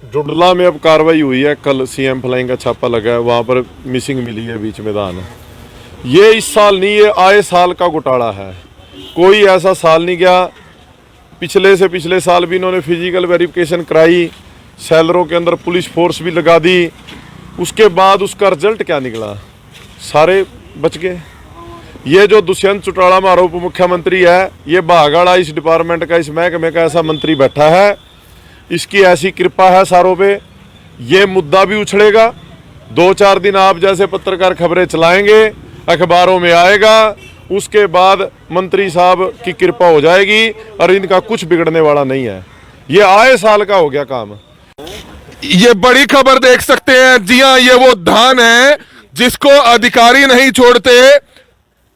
जुडला में अब कार्रवाई हुई है। कल सीएम फ्लाइंग का छापा लगा है, वहाँ पर मिसिंग मिली है बीच में धान। ये इस साल नहीं, ये आए साल का घोटाला है। कोई ऐसा साल नहीं गया, पिछले से पिछले साल भी इन्होंने फिजिकल वेरिफिकेशन कराई, सेलरों के अंदर पुलिस फोर्स भी लगा दी। उसके बाद उसका रिजल्ट क्या निकला? सारे बच गए। ये जो दुष्यंत चौटाला हमारा उप मुख्यमंत्री है, ये भागाड़ा इस डिपार्टमेंट का, इस महकमे का ऐसा मंत्री बैठा है, इसकी ऐसी कृपा है सारों पे, ये मुद्दा भी उछलेगा। 2-4 दिन आप जैसे पत्रकार खबरें चलाएंगे, अखबारों में आएगा, उसके बाद मंत्री साहब की कृपा हो जाएगी और इनका कुछ बिगड़ने वाला नहीं है। ये आए साल का हो गया काम। ये बड़ी खबर देख सकते हैं। जी हाँ, ये वो धान है जिसको अधिकारी नहीं छोड़ते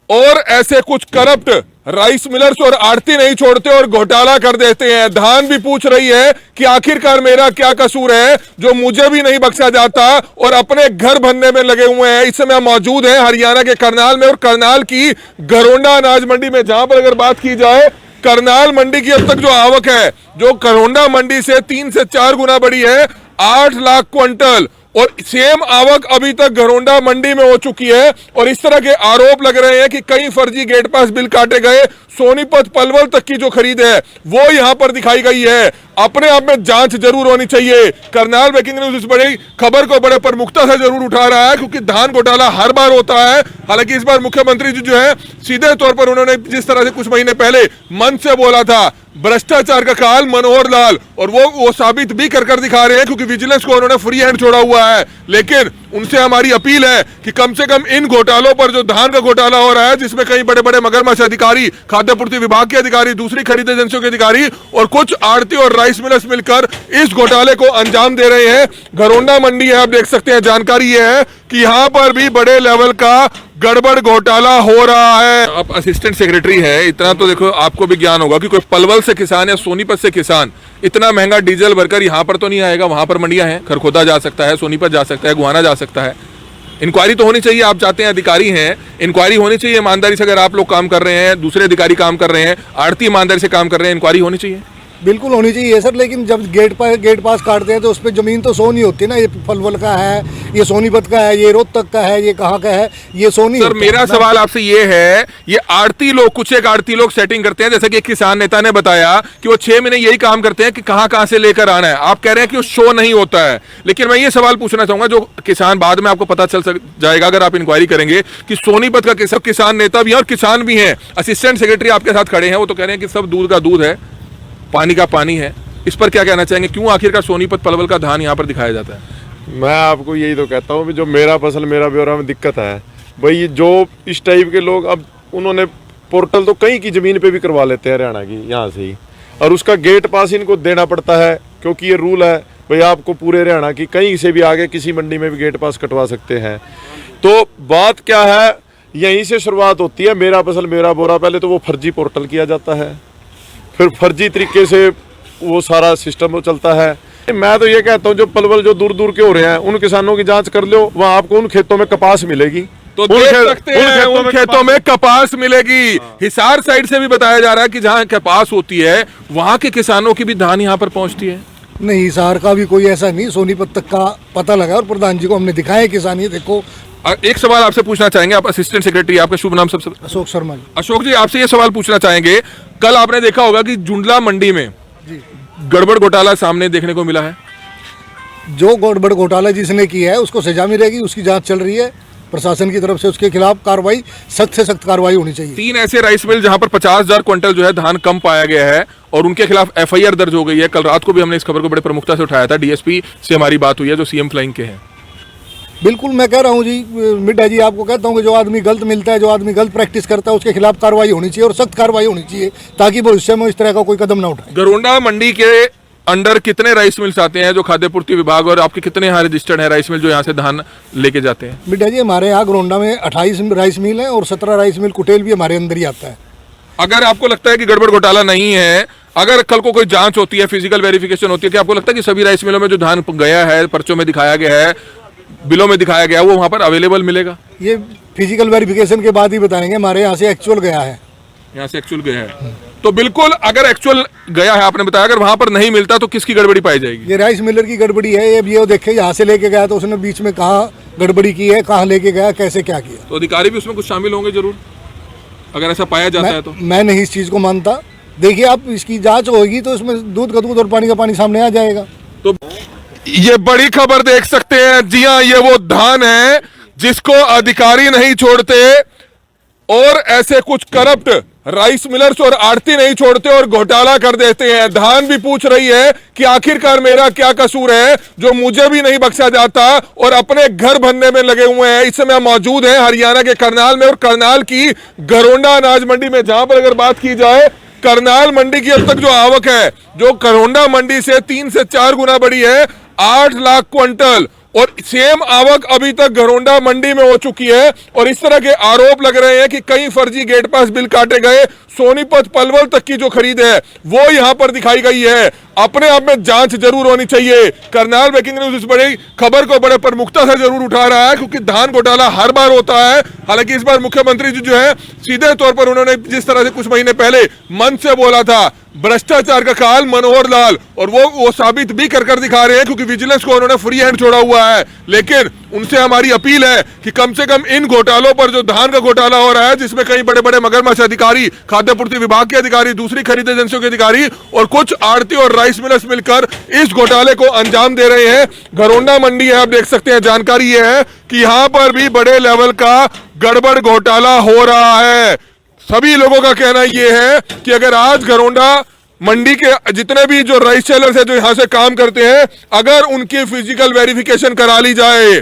और ऐसे कुछ करप्ट राइस मिलर्स और आड़ती नहीं छोड़ते और घोटाला कर देते हैं। धान भी पूछ रही है कि आखिरकार मेरा क्या कसूर है जो मुझे भी नहीं बख्शा जाता, और अपने घर बनने में लगे हुए हैं। इस समय हरियाणा हैं हरियाणा के करनाल में, और करनाल की घरोंडा अनाज मंडी में, जहां पर अगर बात की जाए करनाल मंडी की अब तक जो आवक है, जो घरोंडा मंडी से 3 से 4 गुना बड़ी है, 8 लाख क्विंटल, और सेम आवक अभी तक घरोंडा मंडी में हो चुकी है। और इस तरह के आरोप लग रहे हैं कि कई फर्जी गेट पास बिल काटे गए। सोनीपत पलवल तक की जो खरीद है वो यहां पर दिखाई गई है। अपने आप में जांच जरूर होनी चाहिए। करनाल ब्रेकिंग न्यूज इस बड़ी खबर को बड़े प्रमुखता से जरूर उठा रहा है, क्योंकि धान घोटाला हर बार होता है। हालांकि इस बार मुख्यमंत्री जी जो है सीधे तौर पर उन्होंने जिस तरह से कुछ महीने पहले मन से बोला था, भ्रष्टाचार का काल मनोहर लाल, और वो साबित भी कर दिखा रहे हैं, क्योंकि विजिलेंस को उन्होंने फ्री हैंड छोड़ा हुआ है। लेकिन उनसे हमारी अपील है कि कम से कम इन घोटालों पर, जो धान का घोटाला हो रहा है जिसमें कई बड़े बड़े मगरमच्छ अधिकारी, खाद्य पूर्ति विभाग के अधिकारी, दूसरी खरीद एजेंसियों के अधिकारी और कुछ आड़ती और राइस मिलर्स मिलकर इस घोटाले को अंजाम दे रहे हैं। घरोंडा मंडी है, आप देख सकते हैं। जानकारी ये है कि यहां पर भी बड़े लेवल का गड़बड़ घोटाला हो रहा है। आप असिस्टेंट सेक्रेटरी है, इतना तो देखो आपको भी ज्ञान होगा कि कोई पलवल से किसान या सोनीपत से किसान इतना महंगा डीजल भरकर यहाँ पर तो नहीं आएगा। वहां पर मंडियां हैं, खरखोदा जा सकता है, सोनीपत जा सकता है, गुहाना जा सकता है। इंक्वायरी तो होनी चाहिए। आप चाहते हैं अधिकारी हैं, इंक्वायरी होनी चाहिए ईमानदारी से। अगर आप लोग काम कर रहे हैं, दूसरे अधिकारी काम कर रहे हैं, आड़ती ईमानदारी से काम कर रहे हैं, इंक्वायरी होनी चाहिए। बिल्कुल होनी चाहिए सर, लेकिन जब गेट पास काटते हैं तो उस पर जमीन तो सो नहीं होती ना। ये पलवल का है, ये सोनीपत का है, ये रोहतक का है, ये कहाँ का है, ये सोनी। सर मेरा सवाल आपसे ये है, ये आड़ती लोग, कुछ एक आड़ती लोग सेटिंग करते हैं, जैसे कि एक किसान नेता ने बताया कि वो 6 महीने यही काम करते हैं कि कहाँ से लेकर आना है। आप कह रहे हैं कि वो शो नहीं होता है, लेकिन मैं ये सवाल पूछना चाहूंगा, जो किसान, बाद में आपको पता चल जाएगा अगर आप इंक्वायरी करेंगे, कि सोनीपत का किसान नेता भी है और किसान भी है, असिस्टेंट सेक्रेटरी आपके साथ खड़े हैं, वो तो कह रहे हैं कि सब दूध का दूध है, पानी का पानी है। इस पर क्या कहना चाहेंगे? क्यों आखिरकार सोनीपत पलवल का धान यहाँ पर दिखाया जाता है? मैं आपको यही तो कहता हूँ कि जो मेरा फसल मेरा ब्यौरा में दिक्कत है भाई, जो इस टाइप के लोग, अब उन्होंने पोर्टल तो कहीं की ज़मीन पे भी करवा लेते हैं हरियाणा की, यहाँ से ही, और उसका गेट पास इनको देना पड़ता है, क्योंकि ये रूल है भाई, आपको पूरे हरियाणा की कहीं से भी आगे किसी मंडी में भी गेट पास कटवा सकते हैं। तो बात क्या है, यहीं से शुरुआत होती है। मेरा फसल मेरा बोरा, पहले तो वो फर्जी पोर्टल किया जाता है, फिर फर्जी तरीके से वो सारा सिस्टम चलता है। मैं तो ये कहता हूँ, जो पलवल जो दूर दूर के हो रहे हैं, उन किसानों की जांच कर लो, वहाँ आपको उन खेतों में कपास मिलेगी। तो देख सकते हैं उन खेतों में कपास मिलेगी। हिसार साइड से भी बताया जा रहा है कि जहाँ कपास होती है वहाँ के किसानों की भी धान यहाँ पर पहुँचती है। नहीं, हिसार का भी कोई ऐसा नहीं, सोनीपत तक का पता लगा और प्रधान जी को हमने दिखाया किसान। ये देखो, एक सवाल आपसे पूछना चाहेंगे, आप असिस्टेंट सेक्रेटरी, आपका शुभ नाम? सबसे अशोक शर्मा जी। अशोक जी, आपसे ये सवाल पूछना चाहेंगे, कल आपने देखा होगा कि जुंडला मंडी में गड़बड़ घोटाला सामने देखने को मिला है। जो गड़बड़ घोटाला जिसने किया है उसको सजा मिलेगी, उसकी जांच चल रही है प्रशासन की तरफ से, उसके खिलाफ कार्रवाई, सख्त से सख्त कार्रवाई होनी चाहिए। 3 ऐसे राइस मिल जहां पर 50,000 क्विंटल जो है धान कम पाया गया है और उनके खिलाफ एफआईआर दर्ज हो गई है। कल रात को भी हमने इस खबर को बड़े प्रमुखता से उठाया था, डीएसपी से हमारी बात हुई है जो सीएम फ्लाइंग के हैं। बिल्कुल, मैं कह रहा हूँ जी, मिड्डा जी, आपको कहता हूँ कि जो आदमी गलत मिलता है, जो आदमी गलत प्रैक्टिस करता है, उसके खिलाफ कार्रवाई होनी चाहिए और सख्त कार्रवाई होनी चाहिए, ताकि भविष्य में इस तरह का कोई कदम ना उठाए। घरोंडा मंडी के अंडर कितने राइस मिल्स आते हैं जो खाद्य पूर्ति विभाग, और आपके कितने यहाँ रजिस्टर्ड है राइस मिल जो यहाँ से धान लेके जाते हैं? मिड्डा जी, हमारे यहाँ घरोंडा में 28 राइस मिल है और 17 राइस मिल कुटेल भी हमारे अंदर ही आता है। अगर आपको लगता है कि गड़बड़ घोटाला नहीं है, अगर कल को कोई जांच होती है, फिजिकल वेरिफिकेशन होती है, कि आपको लगता है कि सभी राइस मिलों में जो धान गया है, पर्चों में दिखाया गया है, बिलों में दिखाया गया, वो वहाँ पर अवेलेबल मिलेगा? ये फिजिकल वेरिफिकेशन के बाद ही बताएंगे। हमारे यहाँ से एक्चुअल गया है। यहाँ से एक्चुअल गया है। तो बिल्कुल अगर एक्चुअल गया है, आपने बताया अगर वहां पर नहीं मिलता तो किसकी गड़बड़ी पाई जाएगी? ये राइस मिलर की गड़बड़ी है। ये देखे यहाँ से लेके गया तो उसने बीच में कहाँ गड़बड़ी की है, कहाँ लेके गया, कैसे क्या किया। तो अधिकारी भी उसमें कुछ शामिल होंगे जरूर, अगर ऐसा पाया जाता है तो। मैं नहीं इस चीज़ को मानता। देखिए आप, इसकी जांच होगी तो इसमें दूध का दूध और पानी का पानी सामने आ जाएगा। तो ये बड़ी खबर देख सकते हैं, जी हाँ, ये वो धान है जिसको अधिकारी नहीं छोड़ते और ऐसे कुछ करप्ट राइस मिलर्स और आड़ती नहीं छोड़ते और घोटाला कर देते हैं। धान भी पूछ रही है कि आखिरकार मेरा क्या कसूर है जो मुझे भी नहीं बख्शा जाता और अपने घर भरने में लगे हुए हैं। इस समय मौजूद है हरियाणा के करनाल में और करनाल की घरोंडा अनाज मंडी में, जहां पर अगर बात की जाए करनाल मंडी की अब तक जो आवक है, जो घरोंडा मंडी से 3 से 4 गुना बड़ी है, 8 लाख क्विंटल, और सेम आवक अभी तक घरोंडा मंडी में हो चुकी है। और इस तरह के आरोप लग रहे हैं कि कई फर्जी गेट पास बिल काटे गए। सोनीपत पलवल तक की जो खरीद है वो यहां पर दिखाई गई है। अपने आप में जांच जरूर होनी चाहिए। करनाल ब्रेकिंग न्यूज इस बड़ी खबर को बड़े प्रमुखता से जरूर उठा रहा है, क्योंकि धान घोटाला हर बार होता है। हालांकि इस बार मुख्यमंत्री जी जो है सीधे तौर पर उन्होंने जिस तरह से कुछ महीने पहले मन से बोला था, भ्रष्टाचार का काल मनोहर लाल, और वो साबित भी कर दिखा रहे हैं, क्योंकि विजिलेंस को उन्होंने फ्री हैंड छोड़ा हुआ है। लेकिन उनसे हमारी अपील है कि कम से कम इन घोटालों पर, जो धान का घोटाला हो रहा है जिसमें कई बड़े बड़े मगरमच्छ अधिकारी, खाद्य पूर्ति विभाग के अधिकारी, दूसरी खरीद एजेंसियों के अधिकारी और कुछ आड़ती और राइस मिलर्स मिलकर इस घोटाले को अंजाम दे रहे हैं। घरोंडा मंडी है, आप देख सकते हैं। जानकारी यह है कि यहां पर भी बड़े लेवल का गड़बड़ घोटाला हो रहा है। सभी लोगों का कहना यह है कि अगर आज घरोंडा मंडी के जितने भी जो राइस सेलर्स हैं जो यहां से काम करते हैं, अगर उनकी फिजिकल वेरिफिकेशन करा ली जाए,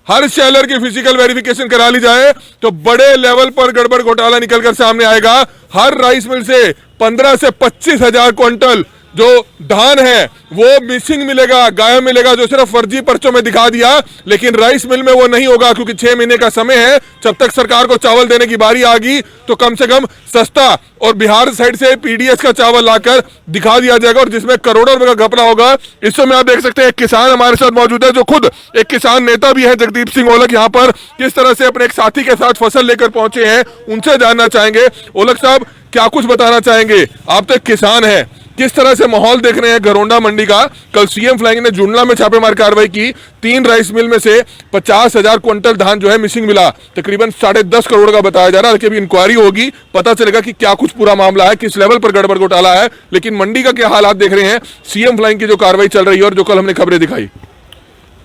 हर सेलर की फिजिकल वेरिफिकेशन करा ली जाए, तो बड़े लेवल पर गड़बड़ घोटाला निकलकर सामने आएगा। हर राइस मिल से 15 से 25 हजार क्विंटल जो धान है वो मिसिंग मिलेगा, गायब मिलेगा, जो सिर्फ फर्जी पर्चों में दिखा दिया। लेकिन राइस मिल में वो नहीं होगा, क्योंकि 6 महीने का समय है। जब तक सरकार को चावल देने की बारी आ गई तो कम से कम सस्ता और बिहार साइड से पीडीएस का चावल लाकर दिखा दिया जाएगा, और जिसमें करोड़ों रुपए का घपला होगा। इस समय आप देख सकते हैं एक किसान हमारे साथ मौजूद है, जो खुद एक किसान नेता भी है, जगदीप सिंह ओलख, यहाँ पर किस तरह से अपने एक साथी के साथ फसल लेकर पहुंचे हैं, उनसे जानना चाहेंगे। ओलख साहब, क्या कुछ बताना चाहेंगे? आप तो एक किसान है, किस तरह से माहौल देख रहे हैं घरोंडा मंडी का? कल सीएम फ्लाइंग ने जुड़ला में छापेमार कार्रवाई की, 3 राइस मिल में से 50,000 क्विंटल धान जो है मिसिंग मिला। तकरीबन 10.5 करोड़ का बताया जा रहा है। अभी इंक्वायरी होगी, पता चलेगा कि क्या कुछ पूरा मामला है, किस लेवल पर गड़बड़ घोटाला है। लेकिन मंडी का क्या हालात देख रहे हैं, सीएम फ्लाइंग की जो कार्रवाई चल रही है और जो कल हमने खबरें दिखाई?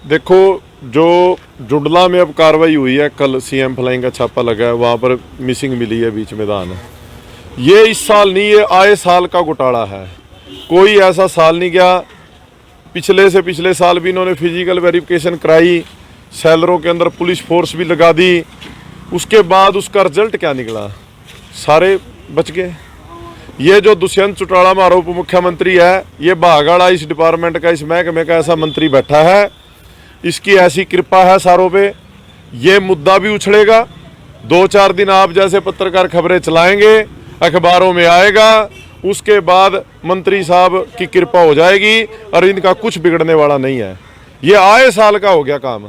देखो, जो जुड़ला में अब कार्रवाई हुई है, कल सीएम फ्लाइंग का छापा लगा है, वहाँ पर मिसिंग मिली है बीच में धान। ये इस साल नहीं, ये आए साल का घोटाला है। कोई ऐसा साल नहीं गया, पिछले से पिछले साल भी इन्होंने फिजिकल वेरिफिकेशन कराई, सेलरों के अंदर पुलिस फोर्स भी लगा दी। उसके बाद उसका रिजल्ट क्या निकला? सारे बच गए। ये जो दुष्यंत चौटाला हमारा उप मुख्यमंत्री है, ये भागाड़ा इस डिपार्टमेंट का, इस महकमे का ऐसा मंत्री बैठा है, इसकी ऐसी कृपा है सारों पे, ये मुद्दा भी उछलेगा। 2-4 दिन आप जैसे पत्रकार खबरें चलाएंगे, अखबारों में आएगा, उसके बाद मंत्री साहब की कृपा हो जाएगी और इनका कुछ बिगड़ने वाला नहीं है। ये आए साल का हो गया काम।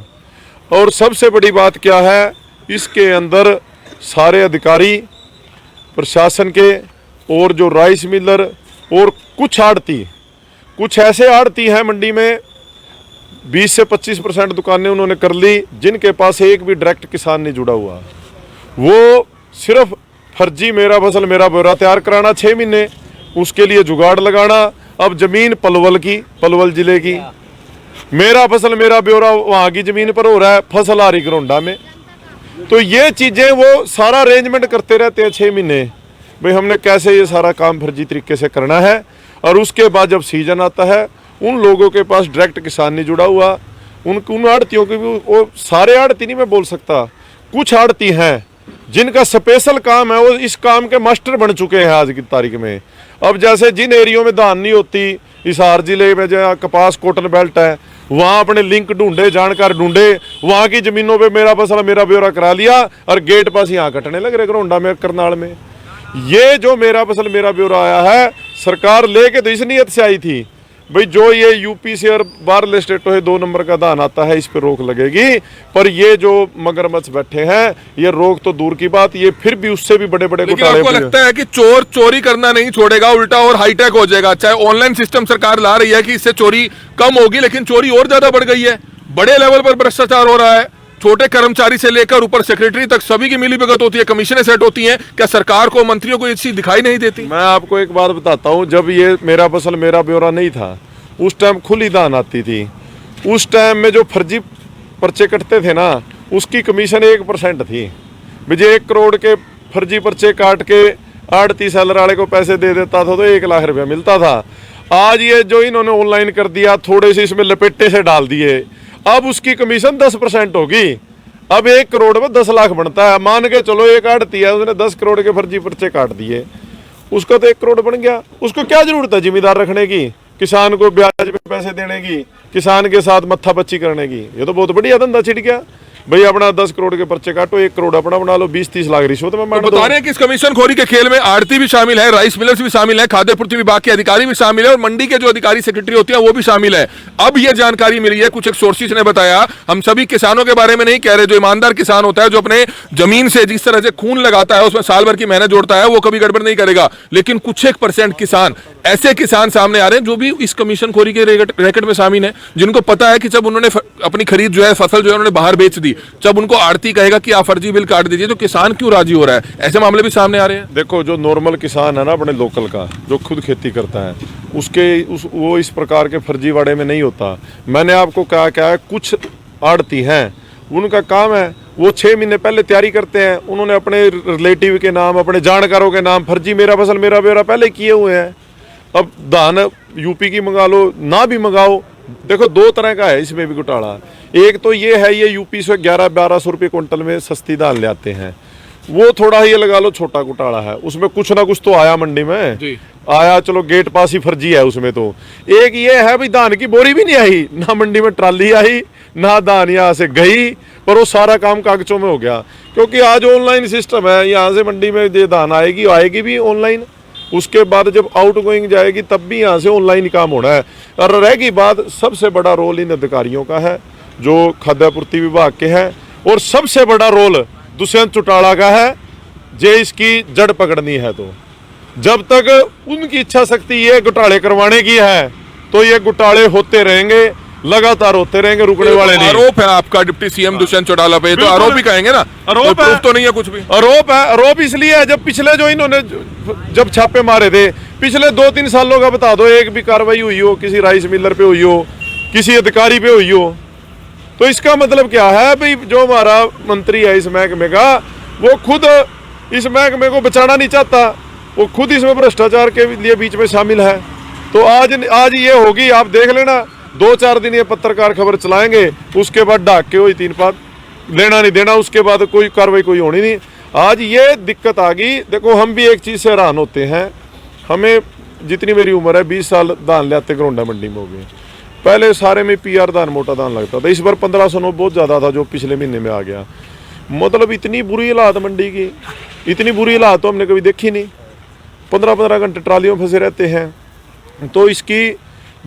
और सबसे बड़ी बात क्या है, इसके अंदर सारे अधिकारी प्रशासन के और जो राइस मिलर और कुछ आड़ती, कुछ ऐसे आड़ती हैं मंडी में, 20 से 25% दुकानें उन्होंने कर ली, जिनके पास एक भी डायरेक्ट किसान नहीं जुड़ा हुआ। वो सिर्फ फर्जी मेरा फसल मेरा ब्यौरा तैयार कराना 6 महीने, उसके लिए जुगाड़ लगाना। अब जमीन पलवल की, पलवल जिले की, मेरा फसल मेरा ब्यौरा वहाँ की जमीन पर हो रहा है, फसल आ रही घरोंडा में। तो ये चीज़ें वो सारा अरेंजमेंट करते रहते हैं 6 महीने, भाई हमने कैसे ये सारा काम फर्जी तरीके से करना है। और उसके बाद जब सीजन आता है, उन लोगों के पास डायरेक्ट किसान नहीं जुड़ा हुआ, उन आड़तियों की भी, वो सारे आड़ती नहीं मैं बोल सकता, कुछ आड़ती हैं जिनका स्पेशल काम है, वो इस काम के मास्टर बन चुके हैं आज की तारीख में। अब जैसे जिन एरियो में धान नहीं होती, हिसार जिले में जहाँ कपास कॉटन बेल्ट है, वहाँ अपने लिंक ढूंढे, जानकार ढूंढे, वहाँ की जमीनों पे मेरा फसल मेरा ब्यौरा करा लिया और गेट पास यहाँ कटने लग रहे घरोंडा में, करनाल में। ये जो मेरा फसल मेरा ब्यौरा आया है, सरकार लेके तो इस नीयत से आई थी भाई जो ये यूपी से और बाहरले स्टेटों से 2 नंबर का धान आता है, इस पे रोक लगेगी। पर ये जो मगरमच्छ बैठे हैं, ये रोक तो दूर की बात, ये फिर भी उससे भी बड़े बड़े लेकिन घोटाले। आपको लगता है कि चोर चोरी करना नहीं छोड़ेगा, उल्टा और हाईटेक हो जाएगा? चाहे ऑनलाइन सिस्टम सरकार ला रही है कि इससे चोरी कम होगी, लेकिन चोरी और ज्यादा बढ़ गई है। बड़े लेवल पर भ्रष्टाचार हो रहा है, छोटे कर्मचारी से लेकर ऊपर सेक्रेटरी तक सभी की मिलीभगत होती है, कमीशनें सेट होती हैं। क्या सरकार को, मंत्रियों को ये चीज दिखाई नहीं देती? मैं आपको एक बात बताता हूँ, जब ये मेरा फसल मेरा ब्यौरा नहीं था, उस टाइम खुली दान आती थी। उस टाइम में जो फर्जी पर्चे कटते थे ना, उसकी कमीशन 1% थी। मुझे 1 करोड़ के फर्जी पर्चे काट के आड़ती सेलर वाले को पैसे दे देता था तो 1 लाख रुपया मिलता था। आज ये जो इन्होंने ऑनलाइन कर दिया, थोड़े से इसमें लपेटे से डाल दिए, अब उसकी कमीशन 10% होगी। अब 1 करोड़ में 10 लाख बनता है। मान के चलो एक आड़ती है, उसने 10 करोड़ के फर्जी पर्चे काट दिए, उसका तो 1 करोड़ बन गया। उसको क्या जरूरत है जिम्मेदार रखने की, किसान को ब्याज पे पैसे देने की, किसान के साथ मत्थापच्ची करने की? ये तो बहुत बढ़िया धंधा छिड़ गया। भाई अपना 10 करोड़ के पर्चे काटो, 1 करोड़ अपना बना लो, 20-30 लाख रिश्वत में मार दो। बता रहे हैं कि इस कमीशन खोरी के खेल में आड़ती भी शामिल है, राइस मिलर्स भी शामिल है, खाद्य पूर्ति विभाग के अधिकारी भी शामिल है और मंडी के जो अधिकारी सेक्रेटरी होते हैं वो भी शामिल है। अब यह जानकारी मिली है, कुछ एक सोर्सेज ने बताया, हम सभी किसानों के बारे में नहीं कह रहे, जो ईमानदार किसान होता है, जो अपने जमीन से जिस तरह से खून लगाता है, उसमें साल भर की मेहनत जोड़ता है, वो कभी गड़बड़ नहीं करेगा। लेकिन कुछ एक % किसान, ऐसे किसान सामने आ रहे हैं जो भी इस कमीशन खोरी के रैकेट में शामिल है, जिनको पता है कि जब उन्होंने अपनी खरीद जो है, फसल जो है उन्होंने बाहर बेच दी, जब उनको आड़ती कहेगा कि आप फर्जी बिल काट दीजिए, तो किसान क्यों राजी हो रहा है? ऐसे मामले भी सामने आ रहे हैं। देखो, जो नॉर्मल किसान है ना, अपने लोकल का, जो खुद खेती करता है, वो इस प्रकार के फर्जीवाड़े में नहीं होता। मैंने आपको कहा क्या है, कुछ आड़ती हैं, उनका काम है, वो 6 महीने पहले तैयारी करते हैं, उन्होंने अपने रिलेटिव के नाम, अपने जानकारों के नाम फर्जी मेरा फसल मेरा ब्यौरा पहले किए हुए हैं। अब धान यूपी की मंगा लो, ना भी मंगाओ, देखो 2 तरह का है इसमें भी घोटाला। एक तो ये है, ये यूपी से 1100-1200 रुपये क्विंटल में सस्ती दाल ले आते हैं, वो थोड़ा ये लगा लो छोटा घोटाला है, उसमें कुछ ना कुछ तो आया मंडी में जी। आया, चलो गेट पास ही फर्जी है उसमें। तो एक ये है भाई, धान की बोरी भी नहीं आई, ना मंडी में ट्राली आई, ना धान यहाँ से गई, पर वो सारा काम कागजों में हो गया। क्योंकि आज ऑनलाइन सिस्टम है, यहाँ से मंडी में ये धान आएगी भी ऑनलाइन, उसके बाद जब आउट गोइंग जाएगी तब भी यहाँ से ऑनलाइन ही काम होना है। और रहेगी बात, सबसे बड़ा रोल इन अधिकारियों का है जो खाद्य पूर्ति विभाग के हैं, और सबसे बड़ा रोल दुष्यंत चौटाला का है, जे इसकी जड़ पकड़नी है। तो जब तक उनकी इच्छा शक्ति ये घोटाले करवाने की है, तो ये घोटाले होते रहेंगे, लगातार होते रहेंगे, रुकने वाले नहीं। आरोप है आपका डिप्टी सीएम दुष्यंत चौटाला पे, तो आरोप ही कहेंगे ना, आरोप है, तो नहीं है कुछ भी। आरोप है। आरोप इसलिए है, जब पिछले जो इन्होंने जब छापे मारे थे, पिछले 2-3 सालों का बता दो, एक भी कार्रवाई हुई हो, किसी राइस मिलर पे हुई हो, किसी अधिकारी पे हुई हो? तो इसका मतलब क्या है भाई, जो हमारा मंत्री है इस महकमे का, वो खुद इस महकमे को बचाना नहीं चाहता, वो खुद इसमें भ्रष्टाचार के लिए बीच में शामिल है। तो आज ये होगी, आप देख लेना, 2-4 दिन ये पत्रकार खबर चलाएंगे, उसके बाद डाक के वही 3 बात, लेना नहीं देना, उसके बाद कोई कार्रवाई कोई होनी नहीं। आज ये दिक्कत आ गई। देखो, हम भी एक चीज़ से हैरान होते हैं, हमें जितनी मेरी उम्र है 20 साल धान ले आते घरोंडा मंडी में हो गए। पहले सारे में PR धान, मोटा धान लगता था, इस बार 1509 बहुत ज़्यादा था जो पिछले महीने में आ गया। मतलब इतनी बुरी हालात मंडी की, इतनी बुरी हालात तो हमने कभी देखी नहीं। 15-15 घंटे ट्रालियों में फंसे रहते हैं। तो इसकी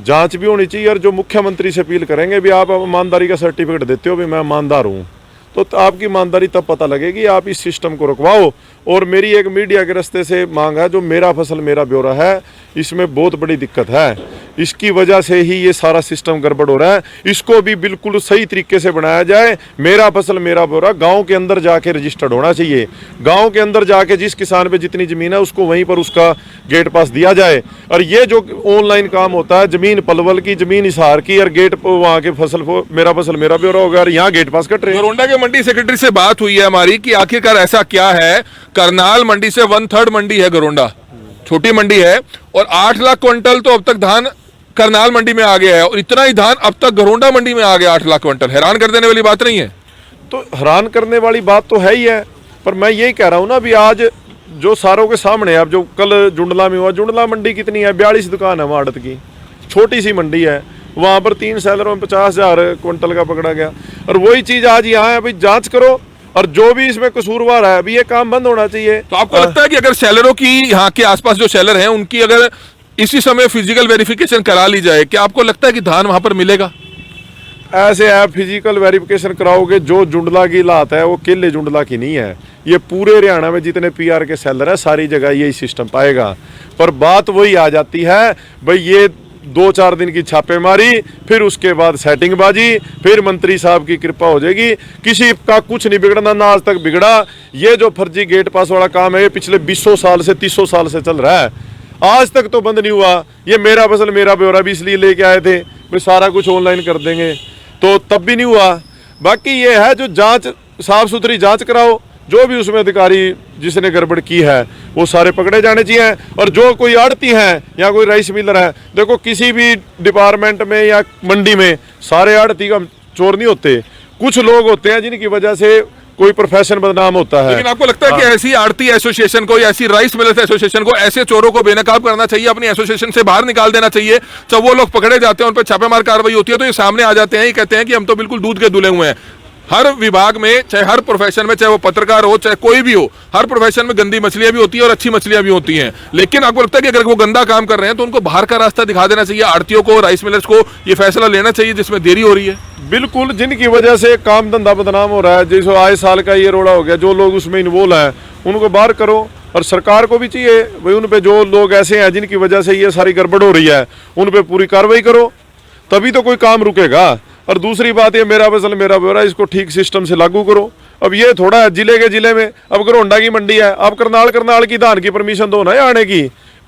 जांच भी होनी चाहिए, और जो मुख्यमंत्री से अपील करेंगे भी, आप ईमानदारी का सर्टिफिकेट देते हो भी मैं ईमानदार हूँ, तो आपकी ईमानदारी तब पता लगेगी। आप इस सिस्टम को रुकवाओ। और मेरी एक मीडिया के रास्ते से मांग है, जो मेरा फसल मेरा ब्यौरा है, इसमें बहुत बड़ी दिक्कत है, इसकी वजह से ही ये सारा सिस्टम गड़बड़ हो रहा है। इसको भी बिल्कुल सही तरीके से बनाया जाए। मेरा फसल मेरा ब्यौरा गांव के अंदर जाके रजिस्टर्ड होना चाहिए। गांव के अंदर जाके जिस किसान पे जितनी ज़मीन है, उसको वहीं पर उसका गेट पास दिया जाए। और ये जो ऑनलाइन काम होता है, ज़मीन पलवल की, ज़मीन हिसार की, और गेट वहाँ के फसल मेरा ब्यौरा होगा, और यहाँ गेट पास कट रहे हैं। घरोंडा के मंडी सेक्रेटरी से बात हुई है हमारी कि आखिरकार ऐसा क्या है। करनाल मंडी से 1/3 मंडी है घरोंडा, छोटी मंडी है, और 8 लाख क्विंटल तो अब तक धान करनाल मंडी में आ गया है, और इतना ही धान अब तक घरोंडा मंडी में आ गया 8 लाख क्विंटल। हैरान कर देने वाली बात नहीं है? तो हैरान करने वाली बात तो है ही है, पर मैं यही कह रहा हूँ ना, अभी आज जो सारों के सामने, अब जो कल जुंडला में हुआ, जुंडला मंडी कितनी है, 42 दुकान है वहाँ आड़त की, छोटी सी मंडी है, वहाँ पर 3 सेलरों में 50,000 क्विंटल का पकड़ा गया। और वही चीज़ आज यहाँ है, भाई जांच करो, और जो भी इसमें कसूरवार है, अभी ये काम बंद होना चाहिए। तो आपको लगता है कि अगर सेलरों की, यहाँ के आसपास जो सेलर हैं, उनकी अगर इसी समय फिजिकल वेरिफिकेशन करा ली जाए, क्या आपको लगता है कि धान वहां पर मिलेगा? ऐसे आप फिजिकल वेरिफिकेशन कराओगे, जो जुंडला की लात है वो केले जुंडला की नहीं है। ये पूरे हरियाणा में जितने पीआर के सेलर है सारी जगह यही सिस्टम पाएगा। पर बात वही आ जाती है भाई, ये 2-4 दिन की छापेमारी, फिर उसके बाद सेटिंगबाजी, फिर मंत्री साहब की कृपा हो जाएगी। किसी का कुछ नहीं बिगड़ना, ना आज तक बिगड़ा। ये जो फर्जी गेट पास वाला काम है ये पिछले 20 साल से 30 साल से चल रहा है, आज तक तो बंद नहीं हुआ। ये मेरा फसल मेरा ब्यौरा भी इसलिए लेके आए थे भाई सारा कुछ ऑनलाइन कर देंगे, तो तब भी नहीं हुआ। बाकी ये है जो जांच, साफ सुथरी जांच कराओ, जो भी उसमें अधिकारी जिसने गड़बड़ की है वो सारे पकड़े जाने चाहिए। और जो कोई आड़ती हैं या कोई राइस मिलर है, देखो किसी भी डिपार्टमेंट में या मंडी में सारे आड़ती का चोर नहीं होते, कुछ लोग होते हैं जिनकी वजह से कोई प्रोफेशन बदनाम होता है। लेकिन आपको लगता है कि ऐसी आड़ती एसोसिएशन को, ऐसी राइस मिलर्स एसोसिएशन को, ऐसे चोरों को बेनकाब करना चाहिए, अपनी एसोसिएशन से बाहर निकाल देना चाहिए? जब वो लोग पकड़े जाते हैं, उन पर छापेमार कार्रवाई होती है, तो ये सामने आ जाते हैं, ये कहते हैं कि हम तो बिल्कुल दूध के दूल्हे हुए हैं। हर विभाग में, चाहे हर प्रोफेशन में, चाहे वो पत्रकार हो चाहे कोई भी हो, हर प्रोफेशन में गंदी मछलियां भी होती है और अच्छी मछलियां भी होती हैं। लेकिन आपको लगता है कि अगर वो गंदा काम कर रहे हैं तो उनको बाहर का रास्ता दिखा देना चाहिए? आड़तियों को, राइस मिलर्स को ये फैसला लेना चाहिए जिसमें देरी हो रही है? बिल्कुल, जिनकी वजह से काम धंधा बदनाम हो रहा है, जैसे आए साल का ये रोड़ा हो गया, जो लोग उसमें इन्वॉल्व हैं उनको बाहर करो। और सरकार को भी चाहिए भाई उन पे जो लोग ऐसे हैं जिनकी वजह से ये सारी गड़बड़ हो रही है उन पे पूरी कार्रवाई करो, तभी तो कोई काम रुकेगा। और दूसरी बात ये मेरा फसल मेरा ब्यौरा, इसको ठीक सिस्टम से लागू करो। अब ये थोड़ा है जिले के जिले में, अब घरोंडा की मंडी है, अब करनाल की धान की परमिशन दो ना यहाँ आने की,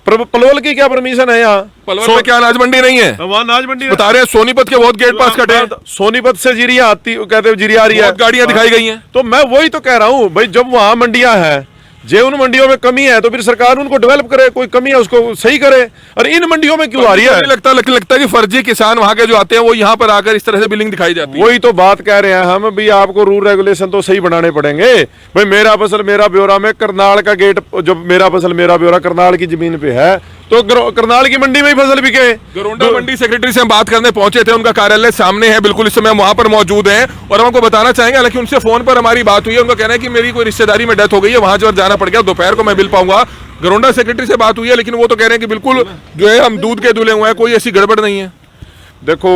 पलवल की क्या परमिशन है यहाँ? पलवल में क्या अनाज मंडी नहीं है? वहाँ अनाज मंडी बता रहे हैं सोनीपत के बहुत गेट पास कटे हैं। सोनीपत से जीरिया आती, कहते हैं जीरिया आ रही है, गाड़ियां दिखाई गई हैं। तो मैं वही तो कह रहा हूँ भाई, जब वहाँ मंडियां हैं, जे उन मंडियों में कमी है तो फिर सरकार उनको डेवलप करे, कोई कमी है उसको सही करे। और इन मंडियों में क्यों आ रही है? लगता है कि फर्जी किसान वहां के जो आते हैं वो यहाँ पर आकर इस तरह से बिलिंग दिखाई जाती है। वही तो बात कह रहे हैं हम भी, आपको रूल रेगुलेशन तो सही बनाने पड़ेंगे भाई। मेरा फसल मेरा ब्यौरा में करनाल का गेट, जब मेरा फसल मेरा ब्यौरा करनाल की जमीन पे है तो करनाल की मंडी में ही फसल बिके। घरोंडा मंडी सेक्रेटरी से हम बात करने पहुंचे थे, उनका कार्यालय सामने है, बिल्कुल इस समय हम वहां पर मौजूद हैं और हम आपको बताना चाहेंगे, हालांकि उनसे फोन पर हमारी बात हुई है, उनका कहना है कि मेरी कोई रिश्तेदारी में डेथ हो गई है, वहां जो जाना पड़ गया, दोपहर को मैं मिल पाऊंगा। घरोंडा सेक्रेटरी से बात हुई है, लेकिन वो तो कह रहे हैं कि बिल्कुल जो है हम दूध के दूल्हे हुए हैं, कोई ऐसी गड़बड़ नहीं है। देखो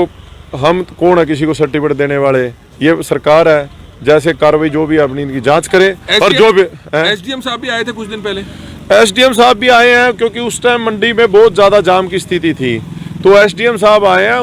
हम कौन है किसी को सर्टिफिकेट देने वाले, ये सरकार है, जैसे कार्रवाई जो भी अपनी इनकी जांच करे। और जो भी एसडीएम साहब भी आए थे कुछ दिन पहले, एसडीएम साहब भी आए हैं, क्योंकि उस टाइम मंडी में बहुत ज्यादा जाम की स्थिति थी, तो एसडीएम साहब आए हैं।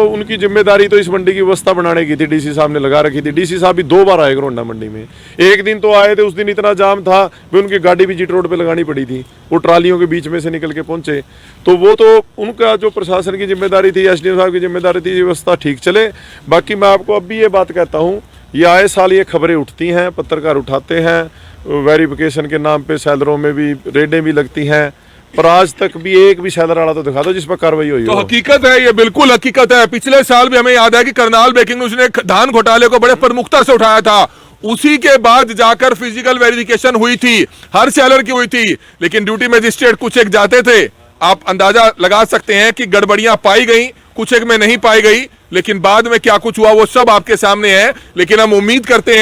उनकी जिम्मेदारी तो इस मंडी की व्यवस्था बनाने की थी, डीसी साहब ने लगा रखी थी। डीसी साहब भी 2 बार आए घरोंडा मंडी में, एक दिन तो आए थे, उस दिन इतना जाम था कि उनकी गाड़ी भी जीट रोड पे लगानी पड़ी थी, वो ट्रालियों के बीच में से निकल के पहुंचे। तो वो तो उनका जो प्रशासन की जिम्मेदारी थी, एसडीएम साहब की जिम्मेदारी थी, व्यवस्था ठीक चले। बाकी मैं आपको अब भी ये बात कहता हूँ, ये आए साल ये खबरें उठती हैं, पत्रकार उठाते हैं, वेरिफिकेशन के नाम पे सेलरों में भी रेडें भी लगती हैं, पर आज तक भी एक भी सेलर वाला तो दिखा दो जिस पर कार्रवाई हुई हो। तो हकीकत है, ये बिल्कुल हकीकत है। पिछले साल भी हमें याद है कि करनाल ब्रेकिंग न्यूज ने धान घोटाले को बड़े प्रमुखता से उठाया था, उसी के बाद जाकर फिजिकल वेरिफिकेशन हुई थी, हर सेलर की हुई थी, लेकिन ड्यूटी मजिस्ट्रेट कुछ एक जाते थे, आप अंदाजा लगा सकते हैं कि गड़बड़ियां पाई गई, कुछ एक में नहीं पाई गई, लेकिन बाद में क्या कुछ हुआ वो सब आपके सामने है। लेकिन हम उम्मीद करते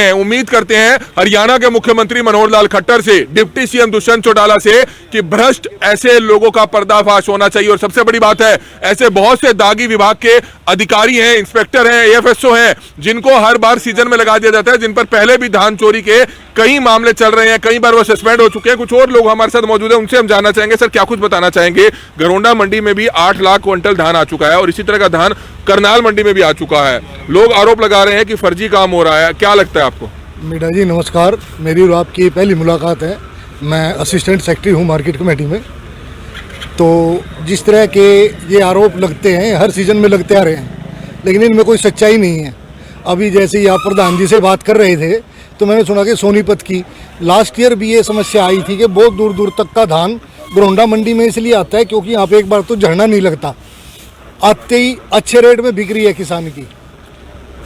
हैं हरियाणा के मुख्यमंत्री मनोहर लाल खट्टर से, डिप्टी सीएम दुष्यंत चौटाला से, कि भ्रष्ट ऐसे लोगों का पर्दाफाश होना चाहिए। और सबसे बड़ी बात है, ऐसे बहुत से दागी विभाग के अधिकारी हैं, इंस्पेक्टर हैं, एएफएसओ हैं, जिनको हर बार सीजन में लगा दिया जाता है, जिन पर पहले भी धान चोरी के कई मामले चल रहे हैं, कई बार वो सस्पेंड हो चुके हैं। कुछ और लोग हमारे साथ मौजूद हैं, उनसे हम जानना चाहेंगे, सर क्या कुछ बताना चाहेंगे? घरोंडा मंडी में भी 8 लाख क्विंटल धान आ चुका है और इसी तरह का धान करनाल मंडी में भी आ चुका है, लोग आरोप लगा रहे हैं कि फर्जी काम हो रहा है, क्या लगता है आपको? मीडा जी नमस्कार, मेरी और आपकी पहली मुलाकात है, मैं असिस्टेंट सेक्रेटरी हूँ मार्केट कमेटी में। तो जिस तरह के ये आरोप लगते हैं, हर सीजन में लगते आ रहे हैं, लेकिन इनमें कोई सच्चाई नहीं है। अभी जैसे ही आप प्रधान जी से बात कर रहे थे तो मैंने सुना कि सोनीपत की लास्ट ईयर भी ये समस्या आई थी कि बहुत दूर दूर तक का धान घरोंडा मंडी में इसलिए आता है क्योंकि यहाँ पे एक बार तो झरना नहीं लगता, आते ही अच्छे रेट में बिक रही है किसान की।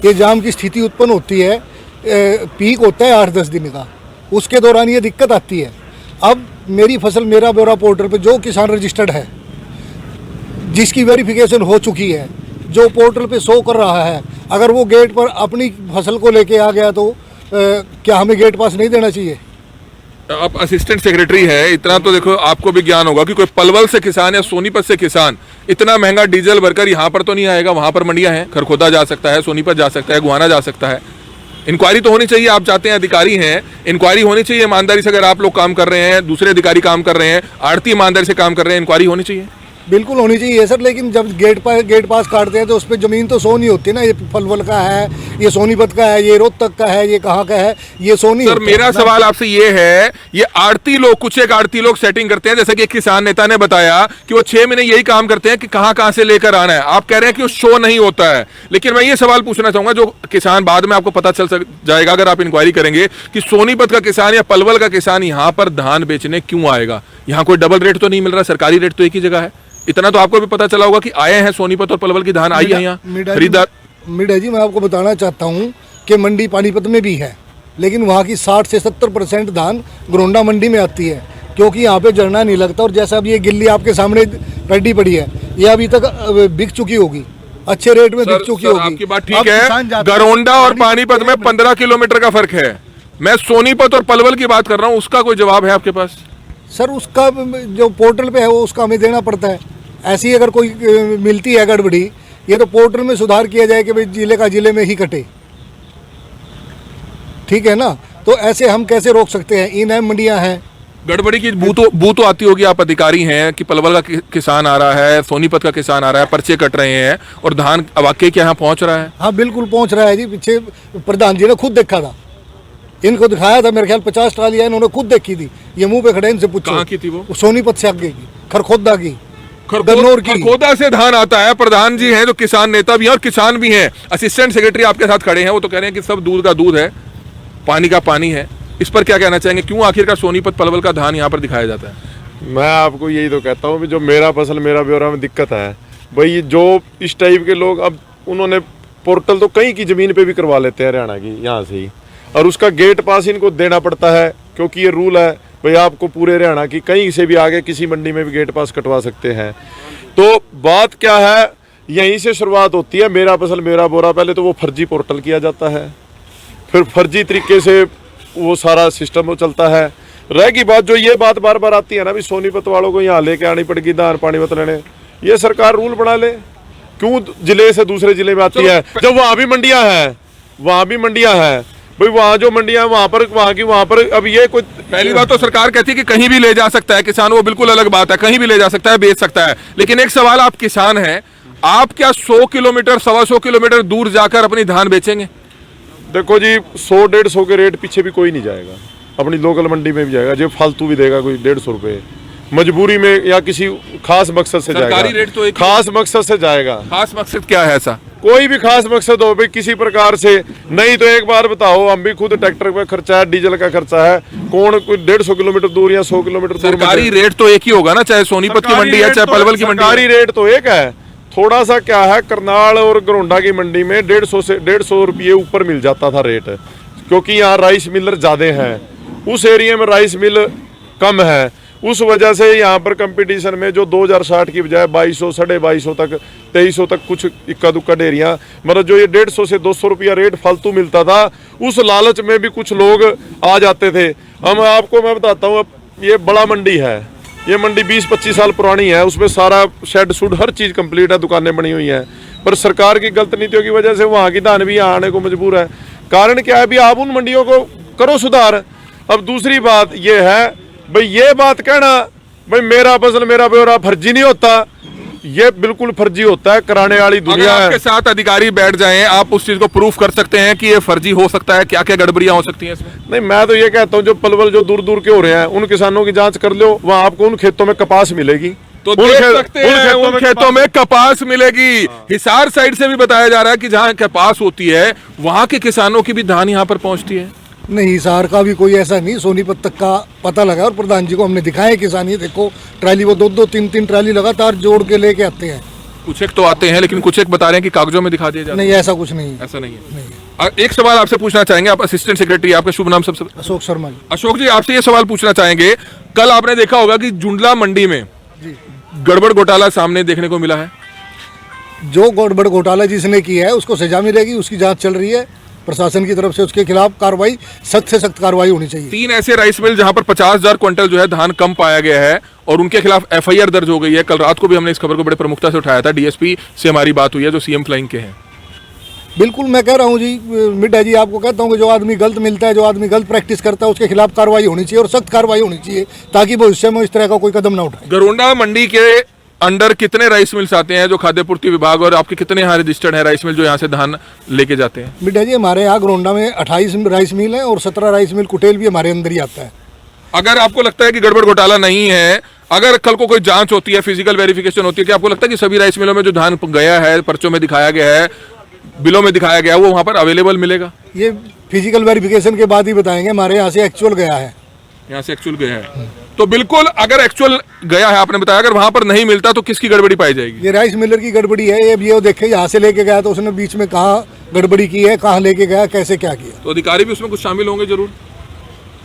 ये जाम की स्थिति उत्पन्न होती है, पीक होता है 8-10 दिन का, उसके दौरान ये दिक्कत आती है। अब मेरी फसल मेरा ब्यौरा पोर्टल पे जो किसान रजिस्टर्ड है, जिसकी वेरिफिकेशन हो चुकी है, जो पोर्टल पे शो कर रहा है, अगर वो गेट पर अपनी फसल को लेके आ गया तो क्या हमें गेट पास नहीं देना चाहिए? आप असिस्टेंट सेक्रेटरी है, इतना तो देखो आपको भी ज्ञान होगा कि कोई पलवल से किसान या सोनीपत से किसान इतना महंगा डीजल भरकर यहाँ पर तो नहीं आएगा। वहां पर मंडियां हैं, खरखोदा जा सकता है, सोनीपत जा सकता है, गुहाना जा सकता है। इंक्वायरी तो होनी चाहिए। आप चाहते हैं, अधिकारी हैं, इंक्वायरी होनी चाहिए ईमानदारी से। अगर आप लोग काम कर रहे हैं, दूसरे अधिकारी काम कर रहे हैं, आड़ती ईमानदारी से काम कर रहे हैं, इंक्वायरी होनी चाहिए। बिल्कुल होनी चाहिए सर, लेकिन जब गेट पास काटते हैं तो उस पर ज़मीन तो सो नहीं होती ना। ये पलवल का है, ये सोनीपत का है, ये रोहतक का है, ये कहाँ का है, ये सोनी। सर मेरा सवाल आपसे ये है, ये आड़ती लोग, कुछ एक आड़ती लोग सेटिंग करते हैं, जैसे कि एक किसान नेता ने बताया कि वो 6 महीने यही काम करते हैं कि कहाँ से लेकर आना है। आप कह रहे हैं कि वो शो नहीं होता है, लेकिन मैं ये सवाल पूछना चाहूंगा, जो किसान, बाद में आपको पता चल जाएगा अगर आप इंक्वायरी करेंगे, कि सोनीपत का किसान या पलवल का किसान यहाँ पर धान बेचने क्यों आएगा? यहाँ कोई डबल रेट तो नहीं मिल रहा, सरकारी रेट तो एक ही जगह है। इतना तो आपको भी पता चला होगा कि आए हैं सोनीपत और पलवल की धान आई है यहाँ खरीदार। मीडिया जी, मैं आपको बताना चाहता हूँ कि मंडी पानीपत में भी है, लेकिन वहाँ की 60 से 70% धान गोंडा मंडी में आती है, क्योंकि यहाँ पे झरना नहीं लगता। और जैसा अब ये गिल्ली आपके सामने पेडी पड़ी है, ये अभी तक बिक चुकी होगी, अच्छे रेट में बिक चुकी होगी। आपकी बात ठीक है, गोंडा और पानीपत में 15 किलोमीटर का फर्क है। मैं सोनीपत और पलवल की बात कर रहा हूँ, उसका कोई जवाब है आपके पास? सर उसका जो पोर्टल पे है वो उसका हमें देना पड़ता है। ऐसी अगर कोई मिलती है गड़बड़ी, ये तो पोर्टल में सुधार किया जाए कि भाई जिले का जिले में ही कटे, ठीक है ना। तो ऐसे हम कैसे रोक सकते हैं? इन मंडियां हैं, गड़बड़ी की बू तो आती होगी। आप अधिकारी हैं कि पलवल का किसान आ रहा है, सोनीपत का किसान आ रहा है, पर्चे कट रहे हैं और धान वाकई के यहाँ पहुंच रहा है। हाँ बिल्कुल पहुंच रहा है जी। पीछे प्रधान जी ने खुद देखा था, इनको दिखाया था, मेरे ख्याल 50 ट्रालियां इन्होंने खुद देखी थी। ये मुंह पे खड़े, इनसे पूछो। कहाँ की थी वो? सोनीपत से आगे की, खरखोदा की, खरखोदा से धान आता है। प्रधान जी हैं जो किसान नेता भी हैं और किसान भी हैं। असिस्टेंट सेक्रेटरी आपके साथ खड़े हैं, वो तो कह रहे हैं कि सब दूध का दूध है, पानी का पानी है। इस पर क्या कहना चाहेंगे? क्यों आखिरकार सोनीपत पलवल का धान यहाँ पर दिखाया जाता है? मैं आपको यही तो कहता हूँ, जो मेरा फसल मेरा ब्यौरा में दिक्कत है भाई, जो इस टाइप के लोग, अब उन्होंने पोर्टल तो कहीं की ज़मीन पे भी करवा लेते हैं हरियाणा की, यहाँ से ही, और उसका गेट पास इनको देना पड़ता है, क्योंकि ये रूल है भाई, आपको पूरे हरियाणा की कहीं से भी आगे किसी मंडी में भी गेट पास कटवा सकते हैं। तो बात क्या है, यहीं से शुरुआत होती है। मेरा फसल मेरा बोरा, पहले तो वो फर्जी पोर्टल किया जाता है, फिर फर्जी तरीके से वो सारा सिस्टम वो चलता है। रहेगी बात, जो ये बात बार बार आती है ना, भी सोनीपत वालों को यहाँ लेके आनी पड़ेगी धान पानीपत लेने, ये सरकार रूल बना ले। क्यों जिले से दूसरे जिले में आती है, जब वहाँ भी मंडियाँ हैं, वहाँ भी मंडियाँ हैं भाई, वहाँ जो मंडियाँ वहाँ पर अब ये कोई, पहली बात तो सरकार कहती है कि कहीं भी ले जा सकता है किसान, वो बिल्कुल अलग बात है, कहीं भी ले जा सकता है, बेच सकता है। लेकिन एक सवाल, आप किसान हैं, आप क्या 100 किलोमीटर 125 किलोमीटर दूर जाकर अपनी धान बेचेंगे? देखो जी, 100-150 के रेट पीछे भी कोई नहीं जाएगा, अपनी लोकल मंडी में भी जाएगा। जो फालतू भी देगा कोई 150 रुपये, मजबूरी में या किसी खास मकसद से जाएगा। सरकारी रेट तो एक खास मकसद से जाएगा। खास मकसद क्या है ऐसा? कोई भी खास मकसद हो भाई, किसी प्रकार से नहीं तो एक बार बताओ, हम भी खुद ट्रैक्टर पे खर्चा है, डीजल का खर्चा है, कौन कोई 150 किलोमीटर दूर या 100 किलोमीटर दूर? सरकारी रेट तो एक ही होगा ना, चाहे सोनीपत की मंडी है चाहे पलवल की मंडी है। सरकारी रेट तो एक है, थोड़ा सा क्या है, करनाल और गोंडा की मंडी में 150 रुपये ऊपर मिल जाता था रेट, क्योंकि यहाँ राइस मिलर ज्यादा हैं, उस एरिया में राइस मिल कम है। उस वजह से यहाँ पर कंपटीशन में जो 2060 की बजाय 2200, 2250 तक, 2300 तक कुछ इक्का दुक्का डेरियाँ, मतलब जो ये 150 से 200 रुपया रेट फालतू मिलता था, उस लालच में भी कुछ लोग आ जाते थे। मैं बताता हूँ, ये बड़ा मंडी है, ये मंडी 20-25 साल पुरानी है, उसमें सारा शेड शुड हर चीज़ कंप्लीट है, दुकानें बनी हुई हैं, पर सरकार की गलत नीतियों की वजह से वहाँ की धान भी यहाँ आने को मजबूर है। कारण क्या है, भी आप उन मंडियों को करो सुधार। अब दूसरी बात ये है भाई, ये बात कहना भाई मेरा फसल मेरा ब्यौरा फर्जी नहीं होता, ये बिल्कुल फर्जी होता है, कराने वाली दुनिया है। आपके साथ अधिकारी बैठ जाएं, आप उस चीज को प्रूफ कर सकते हैं कि ये फर्जी हो सकता है? क्या क्या गड़बड़ियां हो सकती हैं इसमें? नहीं, मैं तो ये कहता हूँ, जो पलवल जो दूर दूर के हो रहे हैं, उन किसानों की जांच कर लो, वहाँ आपको उन खेतों में कपास मिलेगी, तो देख सकते हैं उन खेतों में कपास मिलेगी। हिसार साइड से भी बताया जा रहा है कि जहाँ कपास होती है वहाँ के किसानों की भी धान यहाँ पर पहुँचती है। नहीं, हिसार का भी कोई ऐसा नहीं, सोनीपत तक का पता लगा और प्रधान जी को हमने दिखाया किसान, ये देखो ट्राली, वो 2-2, 3-3 ट्राली लगातार जोड़ के लेके आते हैं। कुछ एक तो आते हैं, लेकिन कुछ एक बता रहे हैं कि कागजों में दिखा दिया जाता है। नहीं, ऐसा कुछ नहीं है। ऐसा नहीं है। एक सवाल आपसे पूछना चाहेंगे, आप असिस्टेंट सेक्रेटरी, आपका शुभ नाम? सबसे अशोक शर्मा जी। अशोक जी, आपसे ये सवाल पूछना चाहेंगे, कल आपने देखा होगा कि जुंडला मंडी में गड़बड़ घोटाला सामने देखने को मिला है। जो गड़बड़ घोटाला जिसने की है उसको सजा मिलेगी, उसकी जांच चल रही है। प्रशासन की तरफ से उसके खिलाफ कार्रवाई, सख्त से सख्त कार्रवाई होनी चाहिए। 3 ऐसे राइस मिल जहां पर 50,000 क्विंटल जो है धान कम पाया गया है और उनके खिलाफ एफआईआर दर्ज हो गई है। कल रात को भी हमने इस खबर को बड़े प्रमुखता से उठाया था, डीएसपी से हमारी बात हुई है जो सीएम फ्लाइंग के हैं। बिल्कुल, मैं कह रहा हूँ जी, मिड्डा जी, आपको कहता हूँ कि जो आदमी गलत मिलता है, जो आदमी गलत प्रैक्टिस करता है, उसके खिलाफ कार्रवाई होनी चाहिए और सख्त कार्रवाई होनी चाहिए, ताकि भविष्य में इस तरह का कोई कदम ना उठाए। गरोंडा मंडी के अंडर कितने राइस मिल्स आते हैं जो खाद्य पूर्ति विभाग, और आपके कितने यहाँ रजिस्टर्ड है राइस मिल जो यहाँ से धान लेके जाते हैं? मिड्डा जी, हमारे यहाँ गरोंडा में 28 राइस मिल है और 17 राइस मिल कुटेल भी हमारे अंदर ही आता है। अगर आपको लगता है कि गड़बड़ घोटाला नहीं है, अगर कल को कोई जांच होती है, फिजिकल वेरिफिकेशन होती है, कि आपको लगता है कि सभी राइस मिलों में जो धान गया है, पर्चों में दिखाया गया है, बिलों में दिखाया गया है, वो वहां पर अवेलेबल मिलेगा? ये फिजिकल वेरिफिकेशन के बाद ही बताएंगे। हमारे यहाँ से एक्चुअल गया है, यहाँ से एक्चुअल गया है, तो बिल्कुल अगर एक्चुअल गया है, आपने बताया, अगर वहां पर नहीं मिलता तो किसकी गड़बड़ी पाई जाएगी? ये राइस मिलर की गड़बड़ी है। ये देखे, यहाँ से लेके गया तो उसने बीच में कहाँ गड़बड़ी की है, कहाँ लेके गया, कैसे क्या किया। तो अधिकारी भी उसमें कुछ शामिल होंगे जरूर,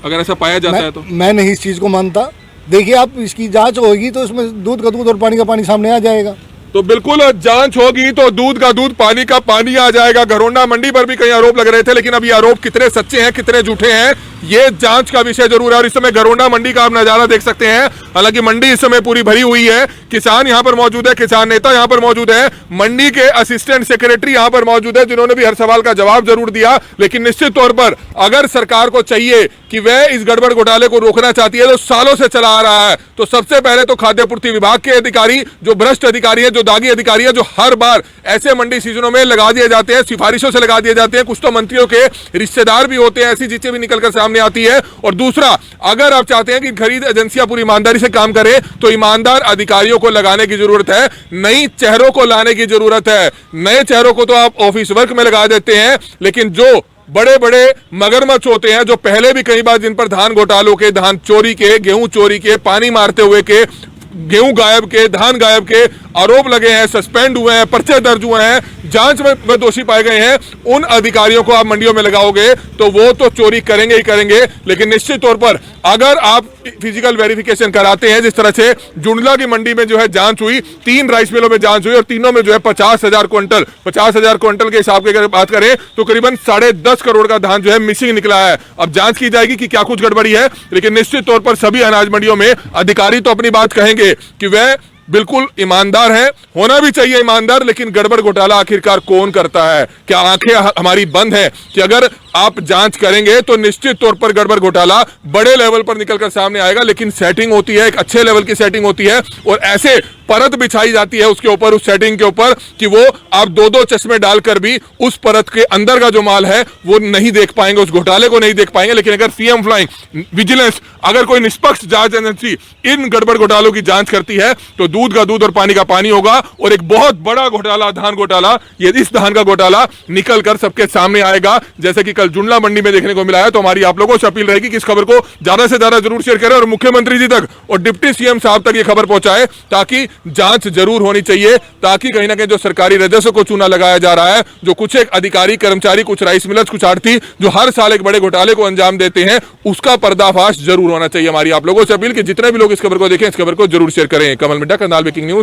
अगर ऐसा पाया जाता है तो? मैं नहीं इस चीज़ को मानता। देखिए, आप इसकी जांच होगी तो इसमें दूध का दूध और पानी का पानी सामने आ जाएगा। तो बिल्कुल जांच होगी तो दूध का दूध, पानी का पानी आ जाएगा। गरोंडा मंडी पर भी कई आरोप लग रहे थे, लेकिन अब ये आरोप कितने सच्चे हैं, कितने झूठे हैं, ये जांच का विषय जरूर है। और इस समय गरोंडा मंडी का आप नजारा देख सकते हैं। हालांकि मंडी इस समय पूरी भरी हुई है, किसान यहाँ पर मौजूद है, किसान नेता यहाँ पर मौजूद है, मंडी के असिस्टेंट सेक्रेटरी यहाँ पर मौजूद है, जिन्होंने भी हर सवाल का जवाब जरूर दिया। लेकिन निश्चित तौर पर अगर सरकार को चाहिए कि वह इस गड़बड़ घोटाले को रोकना चाहती है, जो सालों से चला आ रहा है, तो सबसे पहले तो खाद्य पूर्ति विभाग के अधिकारी, जो भ्रष्ट अधिकारी है, जो दागी अधिकारी है, जो हर बार ऐसे मंडी सीजनों में लगा दिए जाते हैं, सिफारिशों से लगा दिए जाते हैं, कुछ तो मंत्रियों के रिश्तेदार भी होते हैं, ऐसी चीजें भी निकलकर सामने आती है। और दूसरा, अगर आप चाहते हैं कि खरीद एजेंसियां पूरी ईमानदारी से काम करें, तो ईमानदार अधिकारियों को लगाने की जरूरत है, नई चेहरों को लाने की जरूरत है। नए चेहरों को तो आप ऑफिस वर्क में लगा देते हैं, लेकिन जो बड़े बड़े मगरमच्छ होते हैं, जो पहले भी कई बार जिन पर धान घोटालों के, धान चोरी के, गेहूं चोरी के, पानी मारते हुए के, गेहूं गायब के, धान गायब के आरोप लगे हैं, सस्पेंड हुए हैं, पर्चे दर्ज हुए हैं, जांच में दोषी पाए गए हैं, उन अधिकारियों को आप मंडियों में लगाओगे तो वो तो चोरी करेंगे ही करेंगे। लेकिन निश्चित तौर पर अगर आप फिजिकल वेरिफिकेशन कराते हैं, जिस तरह से जुंडला की मंडी में जो है जांच हुई, 3 राइस मिलों में जांच हुई और तीनों में जो है 50,000 क्विंटल के हिसाब की अगर बात करें तो करीबन 10.5 करोड़ का धान जो है मिसिंग निकला है। अब जांच की जाएगी कि क्या कुछ गड़बड़ी है, लेकिन निश्चित तौर पर सभी अनाज मंडियों में अधिकारी तो अपनी बात कहेंगे कि वह बिल्कुल ईमानदार है, होना भी चाहिए ईमानदार। लेकिन गड़बड़ घोटाला आखिरकार कौन करता है? क्या आंखें हमारी बंद है कि अगर आप जांच करेंगे तो निश्चित तौर पर गड़बड़ घोटाला बड़े लेवल पर निकलकर सामने आएगा। लेकिन सेटिंग होती है, एक अच्छे लेवल की सेटिंग होती है और ऐसे परत बिछाई जाती है उसके ऊपर, उस सेटिंग के ऊपर, कि वो आप 2-2 चश्मे डालकर भी उस परत के अंदर का जो माल है वो नहीं देख पाएंगे, उस घोटाले को नहीं देख पाएंगे। लेकिन अगर सीएम फ्लाइंग, विजिलेंस, अगर कोई निष्पक्ष जांच एजेंसी इन गड़बड़ घोटालों की जांच करती है तो दूध का दूध और पानी का पानी होगा और एक बहुत बड़ा घोटाला, धान घोटाला, ये इस धान का घोटाला निकल कर सबके सामने आएगा, जैसे कि कल जुंडला मंडी में देखने को मिला है। तो हमारी आप लोगों से अपील रहेगी कि इस खबर को ज्यादा से ज्यादा जरूर शेयर करें और मुख्यमंत्री जी तक और डिप्टी सीएम साहब तक ये खबर पहुंचाए, ताकि जांच जरूर होनी चाहिए, ताकि कहीं ना कहीं जो सरकारी राजस्व को चूना लगाया जा रहा है, जो कुछ एक अधिकारी, कर्मचारी, कुछ राइस मिलर्स, कुछ आड़ती जो हर साल एक बड़े घोटाले को अंजाम देते हैं, उसका पर्दाफाश जरूर होना चाहिए। हमारी आप लोगों से अपील कि जितने भी लोग इस खबर को देखें, इस खबर को जरूर शेयर करें। कमल मिड्डा, करनाल ब्रेकिंग न्यूज।